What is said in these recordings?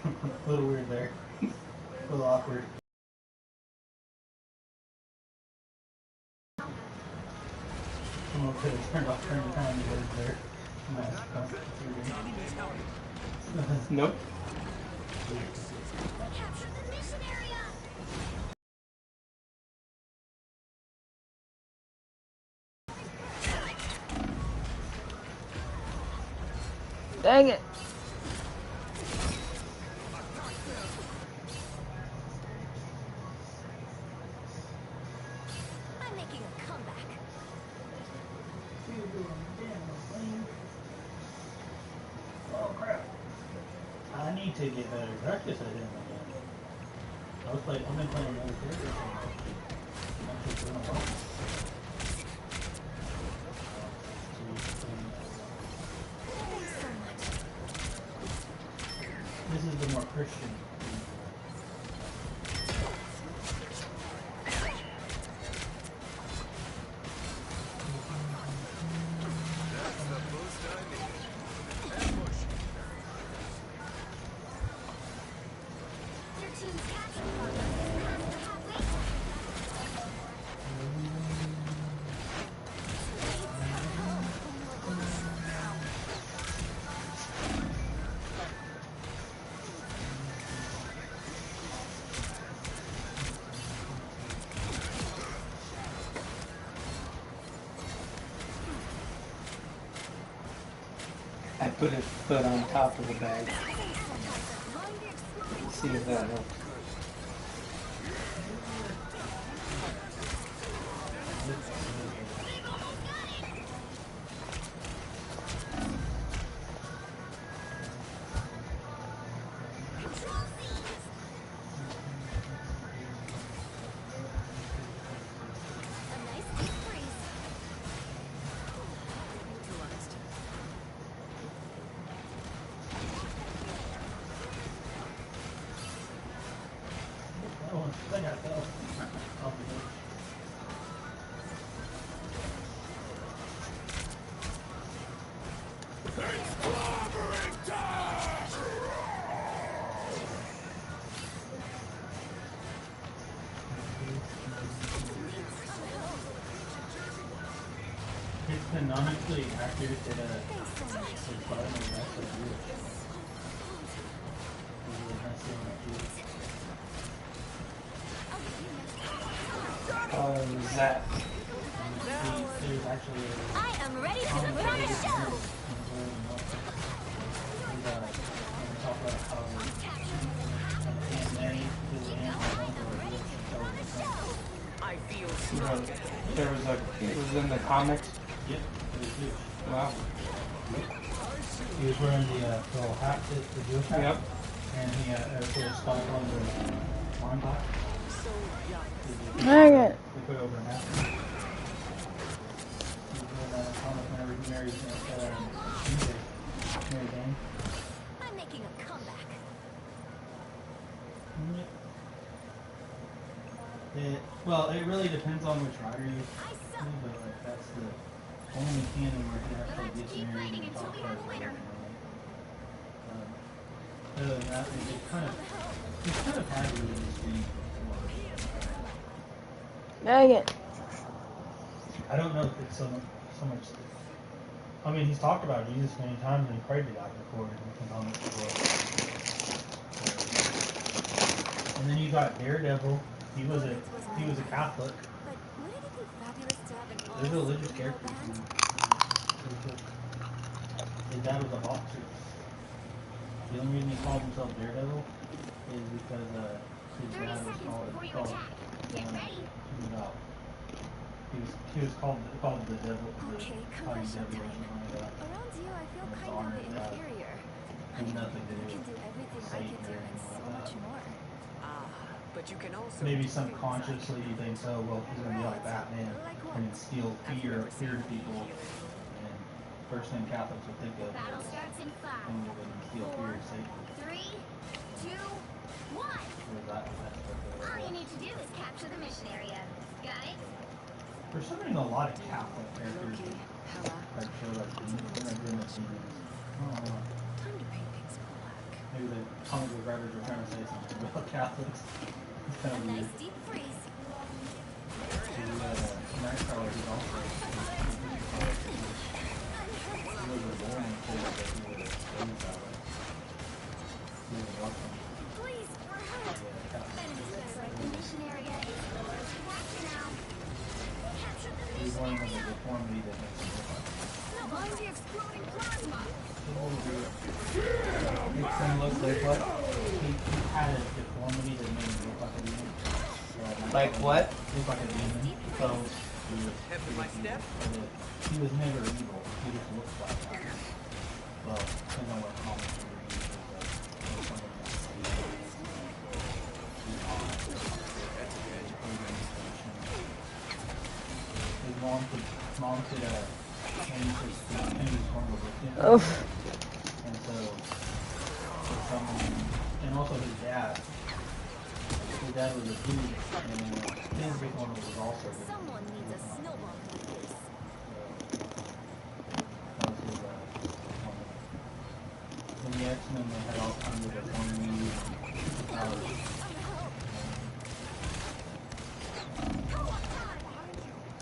A little weird there. A little awkward. Someone could have turned the time words there. Nope. Dang it. I'm making a comeback. Oh crap. I need to get better practice at him again. I've been playing another character. It's been a while. Thanks so much. This is the more Christian. Your team's captured progress is past the halfway point. I put his foot on top of the bag. See if that helps. A nice deep freeze. Oh, I got fell. Off the board. It's canonically accurate that the button is actually Jewish. Zap. There's actually I am ready to put on a show. I feel strong. It was in the comics. Yep, it was Jewish. Wow. He was wearing the little hat, the Jewish hat. Yep. And he put a skull on the arm box. Dang it. They put it over an hat. He was wearing that comic whenever he married Mary Jane. I'm making a comeback. Well, it really depends on which rider you see, but like, that's the only canon where he actually gets married and talks about it. Other than that, it's kind of had religious theme. Dang it. I don't know if it's so much. I mean, he's talked about Jesus many times and he prayed to God before and he can comment before. And then you got Daredevil. He was a Catholic. But wouldn't it be fabulous to have an There's a all religious female character. band? His dad was a boxer. The only reason he called himself Daredevil is because his dad was called he was called the devil. Okay, Tiny confession devil or time. something like that. Around you, I feel It's kind honor of that. inferior. Had nothing to You do can do with everything I Satan can do or and anything so like much that. more. But you can also Maybe do things subconsciously you think so, well, he's gonna be like Batman and instill fear to people. And first thing Catholics would think of Battle is starts in 5, when you would instill fear of Satan. 3, 2, 1. Or that aspect of All you it. need to do is capture the mission area. Got it? For some reason, a lot of Catholic characters Loki, Hela, like show like demons. I don't know. time to paint things black. maybe the comic book writers were trying to say something about Catholics. It's kind A of nice weird. deep freeze. So we had Nightcrawler, who's also he was born and told that he was raised that way. He was welcome. Please, we're hurt. Yeah, Enemies looks like the mission area is attacked now. Capture the he's mission one of the area. deformity that makes him look like. Mind the exploding plasma. Nixon looks like what? He had a deformity that made him look like a demon. Like what? Look like a demon. So he was, After my step? he was never evil. He just looks like that. Well, depending on what comics you read, his mom could change his form of look. Oof. And so, for someone, and also his dad was a dude, and his big one was also a dude. Someone needs a snowball for this. That was his, in the X-Men, they had all kinds of deformities and powers.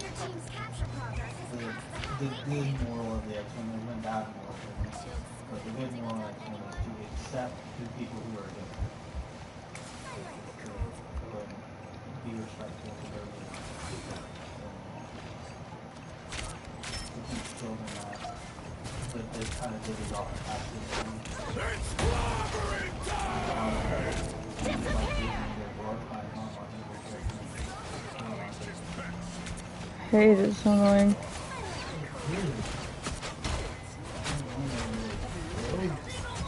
Your team's capture progress has passed the The halfway good point. moral of the X-Men, there's no bad moral of it, but the good moral of X-Men is to accept the people who are against it. Be respectful to their leaders. To teach children that they kind of did it off the past. Hate it, so annoying.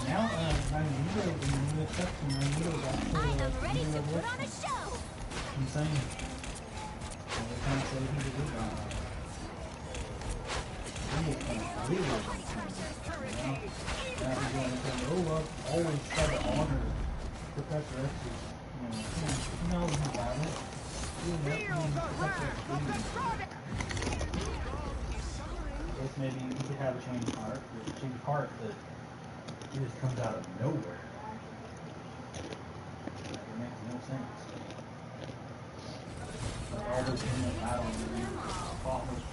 Now, Magneto, the new exception, Magneto is actually I'm ready to put on a show. insane. They can't say he's a good guy. He is completely insane. Now he's going to say, oh, I've always tried to honor Professor X's, he knows he's violent. He knows Professor X. Guess maybe he could have a changed heart that just comes out of nowhere. It makes no sense. Like all those in the battle that we fought with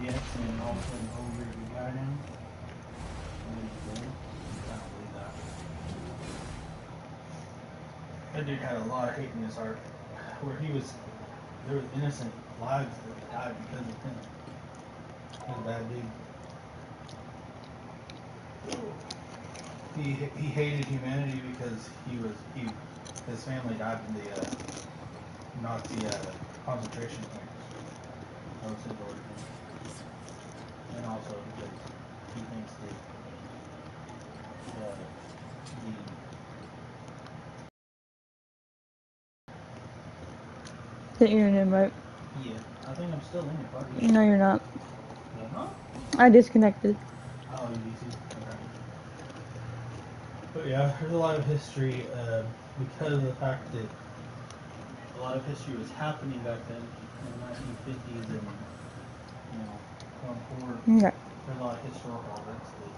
the X-Men, and all of a sudden, oh, you're a good guy now? And then he's dead? I don't believe that. That dude had a lot of hate in his heart, where there was innocent lives that died because of him. He was a bad dude. He hated humanity because his family died in the Nazi concentration camps. That was his origin. And also because he thinks Hit your name right. I think I'm still in it, buddy. No, you're not. Yeah, huh? I disconnected. Oh, easy. Okay. But yeah, there's a lot of history because of the fact that a lot of history was happening back then in the 1950s and going forward. Okay. There's a lot of historical events that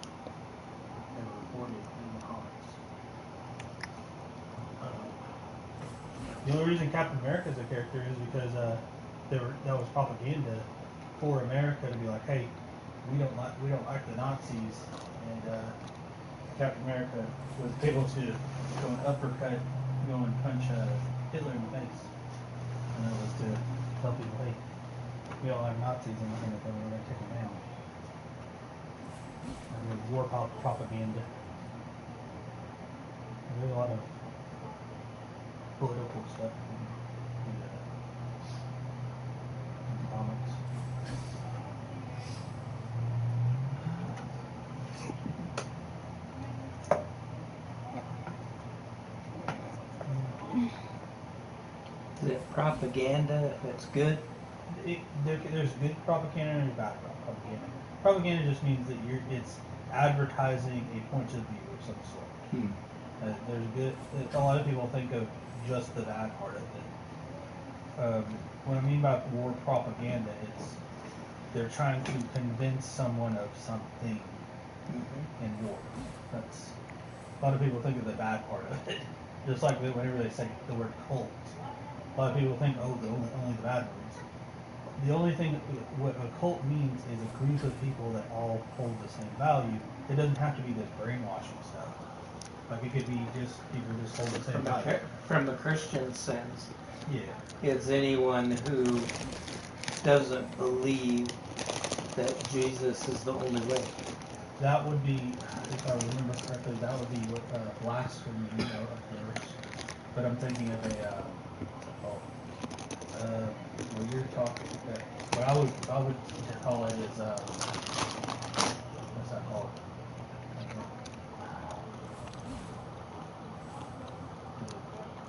are reported in the comics. The only reason Captain America is a character is because that was propaganda for America to be like, hey, we don't like the Nazis, and Captain America was able to go and uppercut, go and punch Hitler in the face, and that was to tell people, hey, we don't like Nazis, and we're going to take them down. And it was war propaganda. And there's a lot of political stuff in comics. Is it propaganda if it's good? There's good propaganda and there's bad propaganda. Propaganda just means that it's advertising a point of view of some sort. There's good. A lot of people think of just the bad part of it. What I mean by war propaganda, they're trying to convince someone of something in war. a lot of people think of the bad part of it. Just like whenever they say the word cult, a lot of people think, oh, only the bad ones. The only thing, what a cult means is a group of people that all hold the same value. It doesn't have to be this brainwashing stuff. Like it could be just people just hold the same value. From a Christian sense, Yeah. it's anyone who doesn't believe that Jesus is the only way. That would be, if I remember correctly, that would be what blasphemy, of course. But I'm thinking of what you're talking about. What I would call it is what's that called?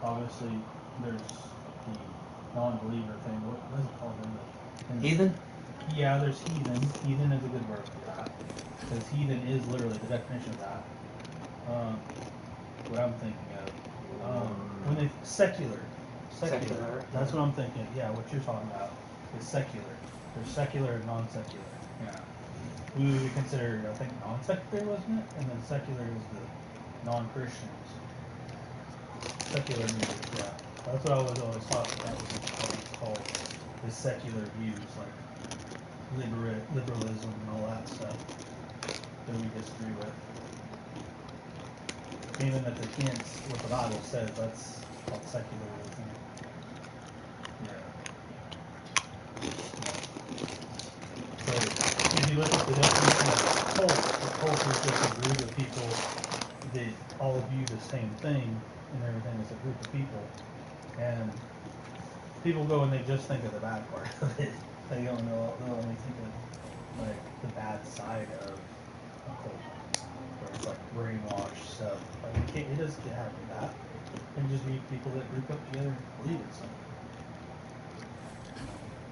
Obviously, there's the non-believer thing. What is it called? Heathen? Yeah, there's heathen. Heathen is a good word for that. Because heathen is literally the definition of that. What I'm thinking of. When they secular. Secular. That's what I'm thinking. Yeah, what you're talking about is secular. There's secular and non-secular. Yeah. We would consider, I think, non-secular, wasn't it? And then secular is the non-Christians. Secular music, yeah. That's what I was always taught. That was what it's called. Is secular views, like liberalism and all that stuff that we disagree with. Even if it's against what the Bible says, that's called secularism. Yeah. But if you look at the definition of a cult is just a group of people that all view the same thing and everything is a group of people. And people go and they just think of the bad part of it. They don't know, they'll only think of like the bad side of a cult. Where it's like brainwash stuff. Like it doesn't have that. It can just be people that group up together and believe in something.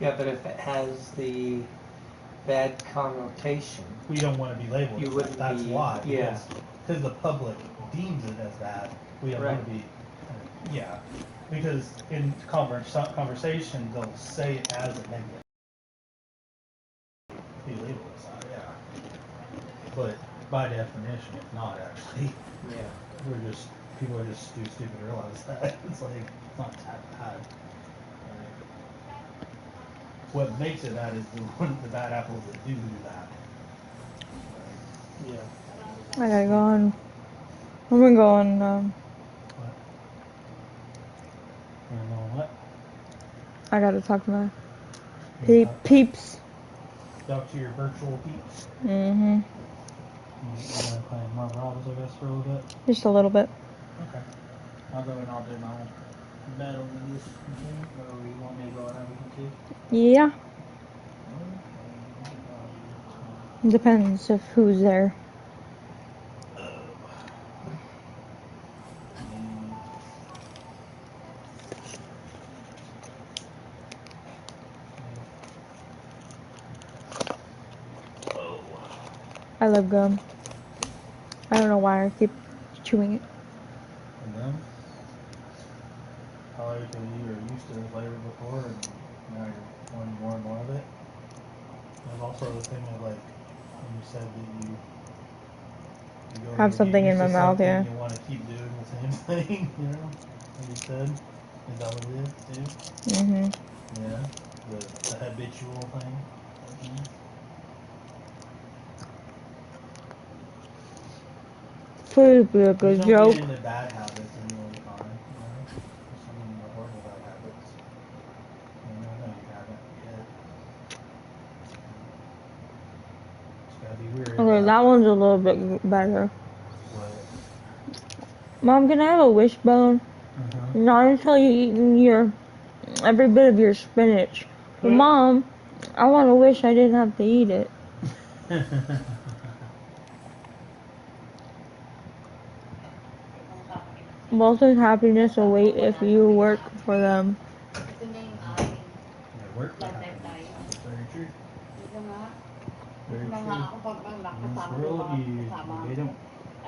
Yeah, but if it has the bad connotation, We don't want to be labeled. You wouldn't That's be- why. yeah. Because the public deems it as bad. We don't want to be. Yeah. Because in conversation, they'll say it as a negative. Be labeled as that, yeah. But by definition, it's not actually. yeah. People are just too stupid to realize that. It's like, it's not that bad. What makes it bad is the bad apples that do that. Yeah. I gotta go on. I'm gonna go on. What? You know what? I gotta talk to my You talk- peeps. Talk to your virtual peeps. Mm-hmm. You gonna play Marvel Rivals, I guess, for a little bit? Just a little bit. Okay. I'll go and I'll do my battle with this thing. Or you want me to go and everything too? Yeah. Depends of who's there. I love gum. I don't know why I keep chewing it. And then, probably because you were used to the flavor before, and now you're wanting more and more of it. There's also the thing of like, when you said that you go Have and something get in used my to mouth, something, yeah. You want to keep doing the same thing, you know? Like you said, is that what it is too? Mm-hmm. Yeah, the habitual thing. Could be a good Just joke. don't get into bad habits anyway, fine. You know? Just some of the horrible bad habits. You know you haven't yet. Just gotta be weary of Okay, that one's a little bit better. What? Mom, can I have a wishbone? Not until you eaten every bit of your spinach. But Mom, I want to wish I didn't have to eat it. Wealth and happiness await if you work for them. Ito na yung aking Yeah, work for love life happiness. tayo. That's very true. Dito nga. Very Dito na true. nga ako pag In this nakasama ng world, mga kasama. they don't.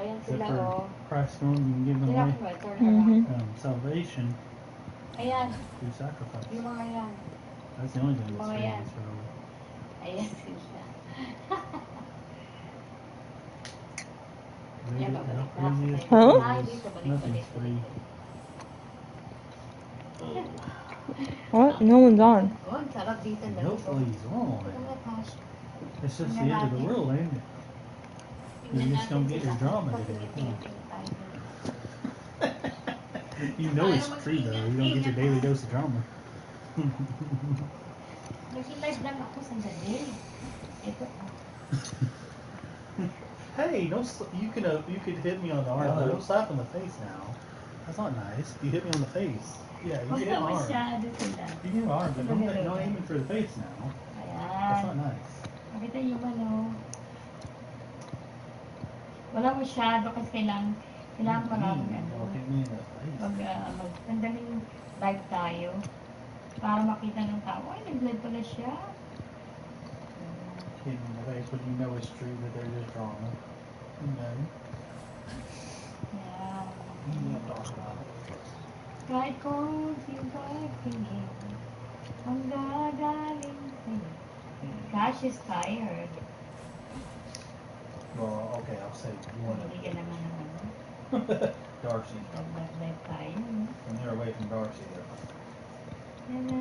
Ayan Except sila for oh. Christ alone, you can give them Sila away ko eh, turn Mhm. around. salvation Ayan, through sacrifice. yung mga yan. That's the only thing that's Mga free in yan. this world. Ayan sila. Yeah, How babalik. crazy is Huh? Ah, dito, balik, Nothing's balik, free. What? No one's on. Oh, ang sarap dito. ang No dami ko. plays on. Ito nga, Tash. It's just the end of the world, ain't it? You just don't get your drama today. You know it's true though. You don't get your daily dose of drama. Nag-live lang ako sandali. Ito. Hey, don't you could hit me on the arm. but Don't slap in the face now. That's not nice. You hit me on the face. Yeah, you Huwag can hit na my arm. masyado sila. You can hit my arm, but don't aim me for the face now. That's not Ayan. nice. Nakita yung ano. Wala masyado kasi kailangan pa namin ano. Don't hit me in the face. Magsandaling live tayo. Para makita ng tao. Ay, nag-live pala siya. Hit me in the face when you know it's true that they're just drama. You know. Ayan. You don't talk about it. Kahit kung sino tingin, ang gagaling sa'yo. Cash is tired. Well, okay, I'll say you want Hindi ka naman naman. Darcy. Live tayo. No? When they're away from Darcy, though. Yan na.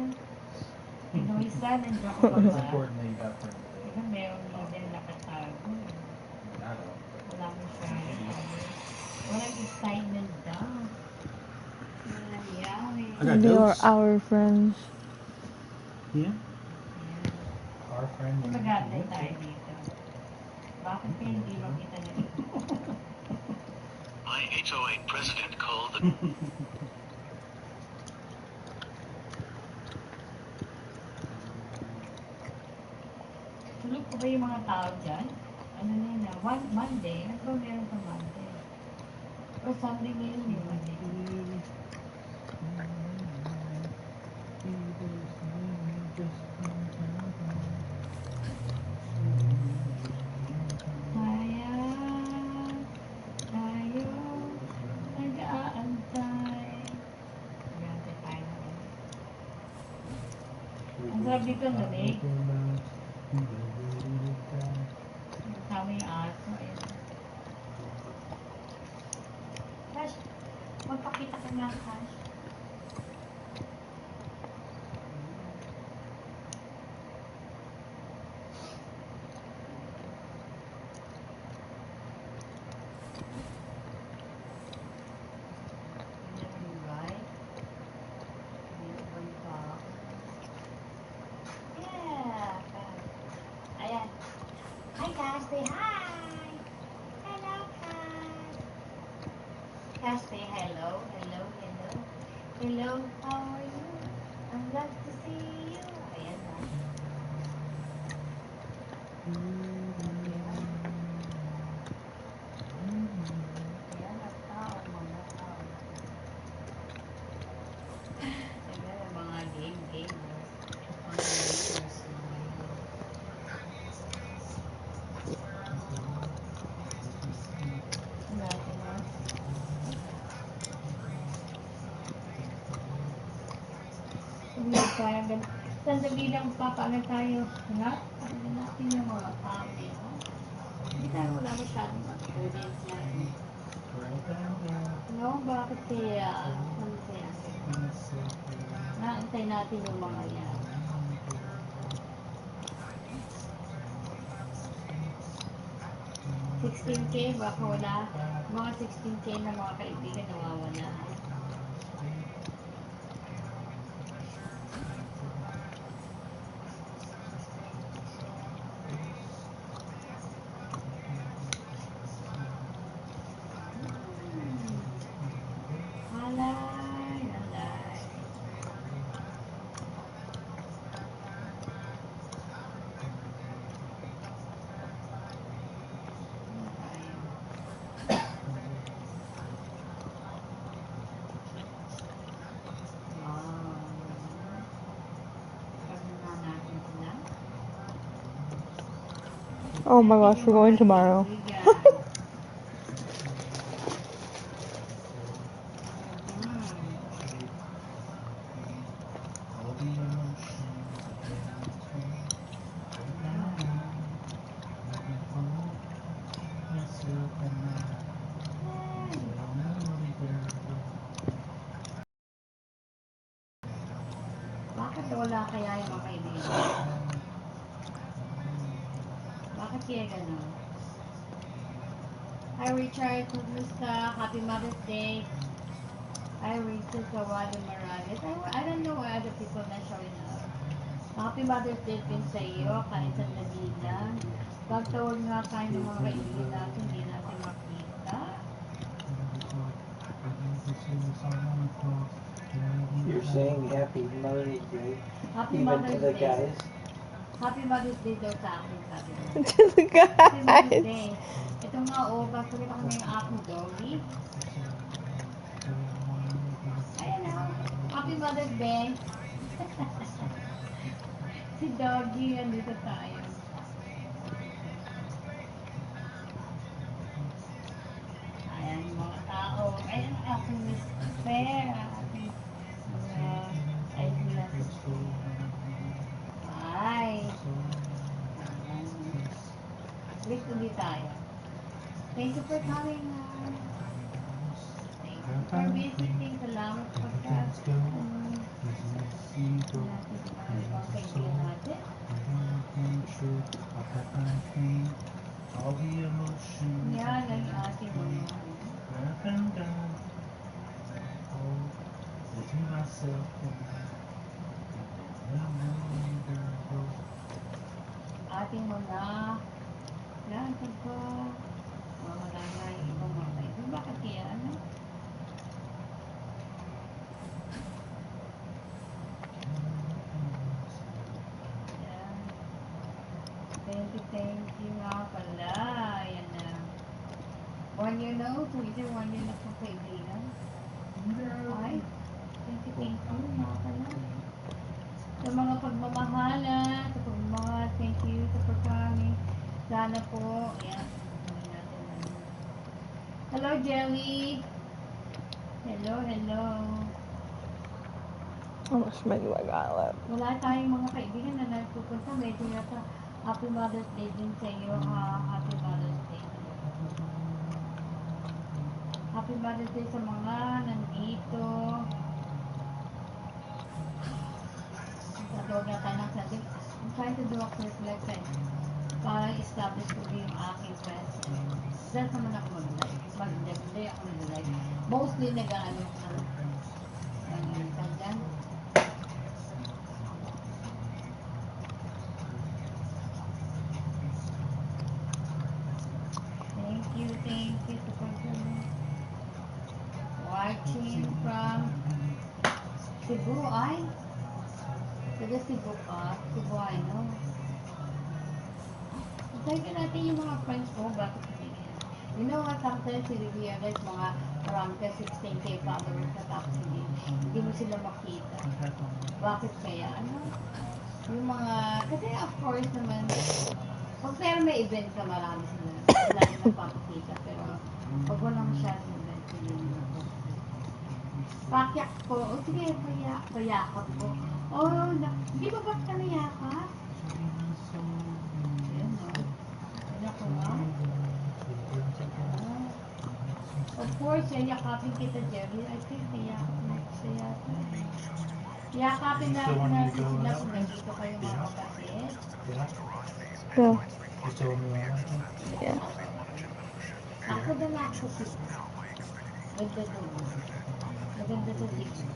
Ikaw isa, nandiyan ko It's ba? important that you got friends. Ikaw meron din nakatago. I don't. Wala mo siya. Walang excitement daw. Ano nangyari? I got They are ghosts. our friends. Yeah. Our friend. Mag-aantay tayo dito. Bakit kayo hindi makita na dito? My 808 president called the Tulog ko ba yung mga tao dyan? Ano na yun na? Monday? Ano ba meron sa Monday? O Sunday ngayon yung Monday? Kaya tayo nag-aantay. Nag-aantay tayo na rin. Ang sarap dito ang lamig. Kasama yung aso. Ayan. Cash, magpakita ka nga, Cash. Ayan. Hi, Cash. Say hi. Hello, Cash. Cash, say hello. Hello, hello. Hello, how are you? I'm glad to see you. Ayan na. Ayan, nagtao, mga tao. Ayan, mga gamers. Mga gamers. Natin na. Hindi tayo gan. Sandali lang papaano tayo. Na? Ano natin yung mga family. No? Hindi tayo wala masyadong audience na. No, bakit kaya? Ano kaya? Naantay natin yung mga yan. $16K, baka wala. Mga 16K na mga kaibigan nawawala. Alay, alay. Oh my gosh, we're going tomorrow. wala kaya yung mga kaibigan? Bakit kaya gano'n? Hi Richard, kumusta? Happy Mother's Day. Hi Rachel Kawali Morales. I don't know why other people na showing up. Happy Mother's Day din sa iyo, kahit sa nagilang. Pagtawag nga tayo ng mga kaibigan natin, hindi natin makita. You're saying Happy Mother's Day Happy even to Mother's the Day. guys? Happy Mother's Day daw sa akin, sabi mo. To the Happy Mother's guys. Day. Ito nga, bakit ako yung aking doggy. Ayan na. Happy Mother's Day. Si Doggy, andito tayo. Ayan, mga tao. Ayan ang aking Miss Fair. Aking mga eyeglasses ko. Hi. Ayan. Click ulit tayo. Thank you for coming. Thank you for visiting. Salamat po ka. All the emotions. Yan ang ating mga. Up and down. Oh, letting myself in. Ating mga natin ko. Wala na yung ibang mga kaibigan. Bakit kaya ano? Yan. Thank you nga pala. Yan na. 1 year na po. Either 1 year na po kaibigan. Ay. Thank you nga pala. Sa mga pagmamahala, sa pagmamahal, thank you sa pagkami. Sana po, ayan. Hello, Jelly. Hello. Mas may magalat. Wala tayong mga kaibigan na nagpupunta. Medyo yata Happy Mother's Day din sa iyo. Happy Mother's Day. Happy Mother's Day sa mga nandito. Tatawag na tayo ng sabi. I'm trying to do a quick lesson para establish ko yung aking presence. Dahil naman ako mag-live. Mag-live ako mag-live. Mostly nag-ano. Dyan. Thank you to continue watching from Cebu ay taga Cebu ka Cebu ay no thank you natin yung mga friends ko bakit hindi you know what sometimes i-realize mga around 16k followers na tapos hindi mo sila makita bakit kaya ano yung mga kasi of course naman pag pero may event ka marami sila lagi nagpapakita pero pag wala masyadong event hindi pakyak ko o sige payakap ko hindi ba ba't ka nayakap? Ayan o ayan ko nga of course yakapin kita Jerry I think nayakap na isa yata yakapin natin sila kung nandito kayo mga kapatid Yeah. You told me that. Yeah. ako na lang ako si ganda doon maganda sa tigil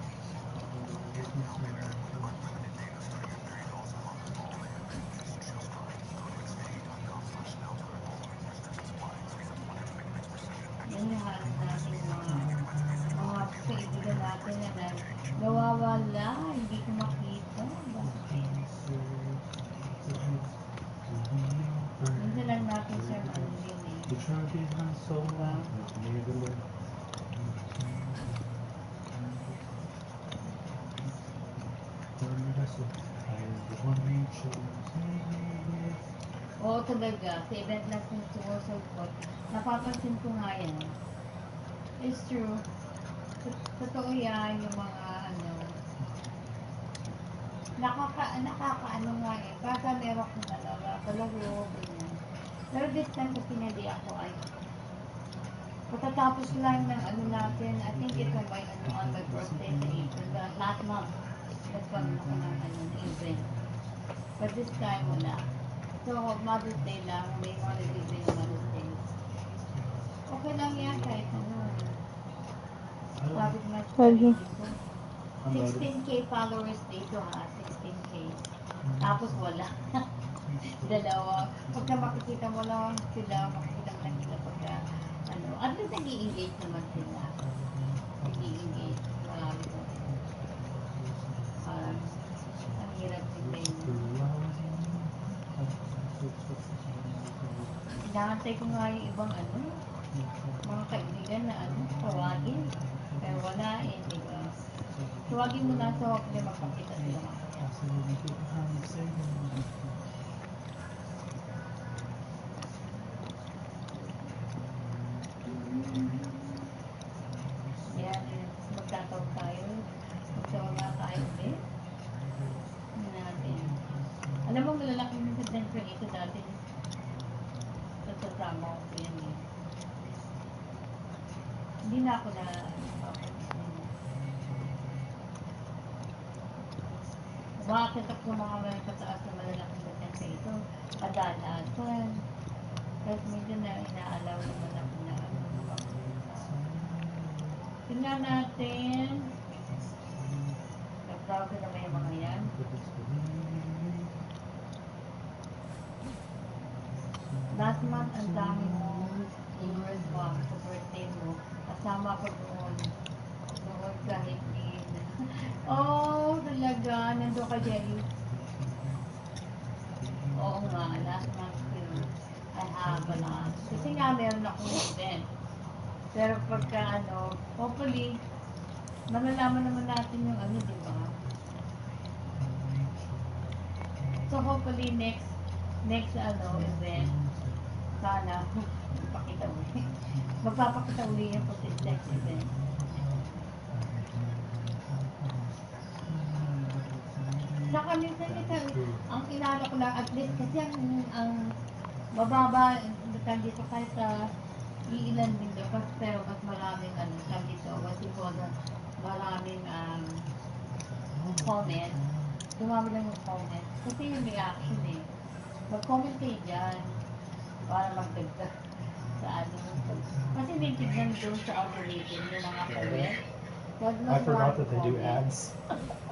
yan yung halos natin mga kaibigan natin na nawawala hindi ko makita hindi lang natin siya manunin The truck is not so loud. oo talaga sa event natin sumusugpot napapansin ko nga yan it's true totoo yan yung mga nakakaano nga baka meron kong palaro ganyan pero this time kasi hindi ako ay patatapos lang ng natin I think ito may on my birthday sa April last month nagkaroon ako ng event. But this time, wala. So, Mother's Day lang, may mga nag-event yung Mother's Day. Okay lang yan kahit ano. Sabi ko nga sa Sabi. sarili ko. 16K followers dito ha, 16K. Tapos wala. Dalawa. Pagka makikita mo lang sila, makikita mo lang sila pagka, ano, at least nag-i-engage naman sila. Nag-i-engage. Marami ko. Ang hirap sila yun. Inaantay ko nga yung ibang ano, mga kaibigan na ano, tawagin. Pero wala eh, di ba? Tawagin mo na sa huwag na magpakita sila mamaya. Yan, magtatawag tayo. Magtawag nga tayo ulit. Hindi natin. Alam mo, malalaki yung content creator dati. Nagsasama ko yan eh. Hindi na ako na umakit ako ng mga may kataas na malalaking content creator. Kadalasan. Kahit medyo na inaalaw naman ako na ano. Tingnan natin. Nag-proud na may mga yan. Last month, ang dami mo viewers mo sa birthday mo. Kasama ko doon. Doon kahit din. Oh, talaga. Nandun ka, Jelly. Oo nga, last month yun. Ay, na. Kasi nga, meron akong event. Pero pagka ano, hopefully, malalaman naman natin yung ano, di ba? So, hopefully, next ano, event, sana, magpakita uli. Magpapakita uli yung next event. Saka minsan ang inalo ko lang, at least kasi ang mababa, dito kahit sa iilan din daw, pero mas maraming ano, dito, what you call that, maraming comment. Dumami lang yung comment. Kasi yung reaction eh. Mag-comment kayo dyan para magdagdag sa ano. Kasi may tignan doon sa algorithm yung mga comment. I forgot that they do ads.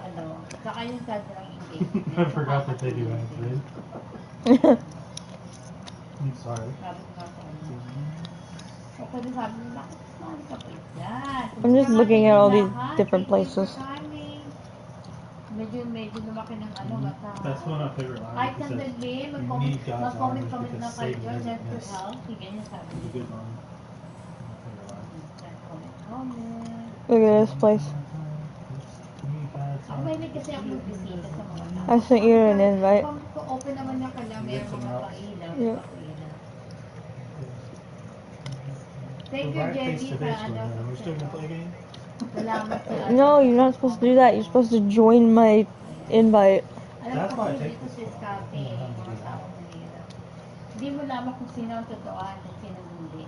Ano, saka yung sobrang engagement. I forgot that they do ads, dude. I'm sorry. Sabi ko nga sa ano. O pwede sabi nila, saan ka pa dyan? I'm just looking at all these different places. Medyo lumaki ng ano, mata. That's one of my favorite Ay, lines. It says, sandali, "You need God's mag-comment armor na because kayo Satan dyan, isn't just to this." help. Sige niya sabi It's a niya. good line. Favorite line. Comment. Look at this place. Ako may kasi ako magbisita sa mga tao. I sent you an invite. Kung open naman niya kanya, may mga pailaw. Yeah. Thank you, We're right face Jenny, to sa face ano. with them. We're still gonna play a game? Salamat sa ano. No, you're not supposed to do that. You're supposed to join my invite. Alam That's ko why I kasi take dito this si one. Scotty, Yeah, I'm mga good. tao mahirap. Hindi mo lamang kung sino ang totoan at sino hindi.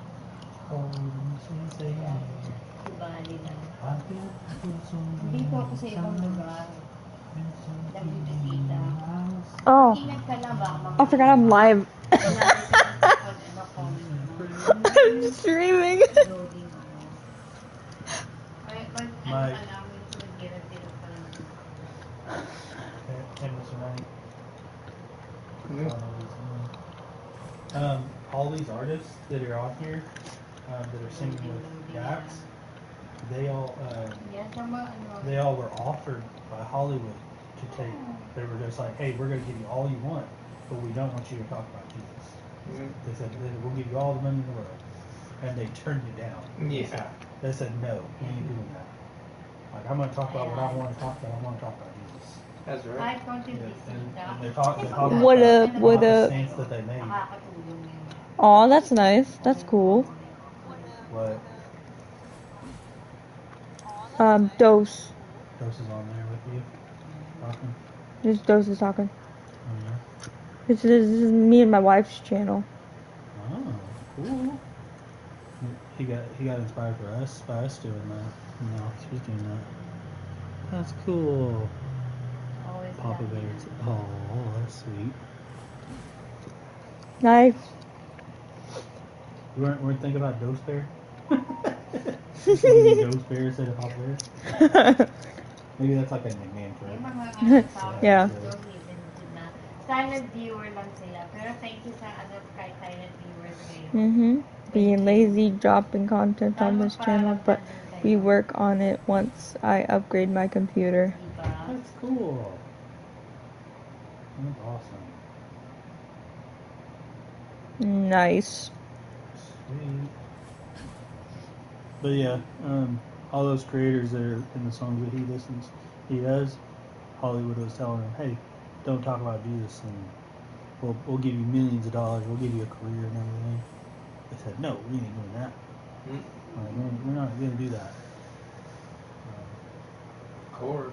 Ibali lang. Dito ako sa ibang lugar. Nagbibisita. Oh, Ingat ka lang ba? I forgot I'm live. I'm streaming. My- All these artists that are on here, that are singing with Dax, they all were offered by Hollywood to take. They were just like, hey, we're gonna give you all you want, but we don't want you to talk about Jesus. They said, we'll give you all the money in the world, and they turned it down. Yeah. They said, no, we ain't doing that. Like, I'm gonna talk about what I want to talk about. I want to talk about Jesus. That's right. Kahit konting And bisita. they talk What about up, what the up? stance that they made. Nakakatulong yun. Oh, that's nice. That's cool. What Dose. Dose is on there with you? Talking? Just Dose is talking. Oh, yeah. This is me and my wife's channel. Oh, cool. He got inspired by us doing that. No, she's doing that. That's cool. Always Papa love Bears. you. Oh, that's sweet. Nice. You weren't thinking about Dose Bear? Maybe Dose Bear instead of Papa Bear? Maybe that's like a nickname for May it. mga ano sa Yeah. so hidden na. Silent viewer lang sila. Pero thank you sa ano kay silent viewers ngayon. Being lazy, dropping content on this channel, but we work on it once I upgrade my computer. Diba? That's cool. That's awesome. Nice. Sweet. But yeah, all those creators that are in the songs that he does, Hollywood was telling him, hey, don't talk about Jesus and we'll give you millions of dollars, we'll give you a career and everything. They said, no, we ain't doing that. Like, we're not going to do that. Of course.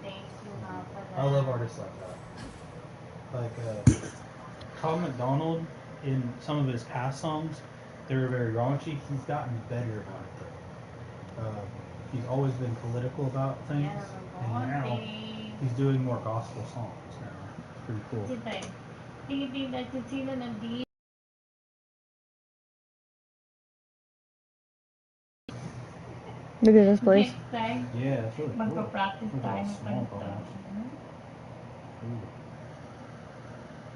Thank you, mga pala. I love artists like that. Like Tom McDonald, in some of his past songs, they were very raunchy. He's gotten better about it though. He's always been political about things, and now he's doing more gospel songs now. It's pretty cool. Tingin-tingin natin sino nandito. Look at this place. Next time, Yeah, that's really cool. magpa-practice Look at tayo that ng small ganito. palms. Ooh.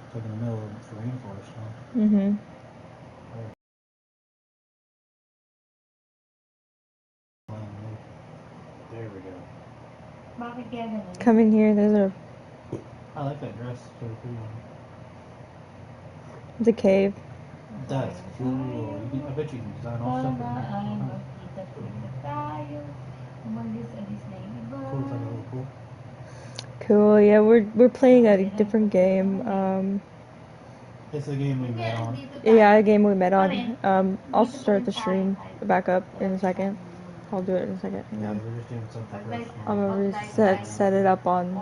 It's like in the middle of the rainforest, huh? There we go. Bakit kaya ganun? Come in here, there's I like that dress. It's really pretty on. a cave. That's cool. I bet you can design all stuff with Sana ay that. magkita-kita tayo. Umalis-alis na yung iba. Cool, it's like a little pool. Cool. Yeah, we're playing a different game. It's the game we met on. Yeah, a game we met on. I'll start the stream back up in a second. I'll do it in a second. Hang Yeah, on. we're just doing something first. I'm gonna set it up on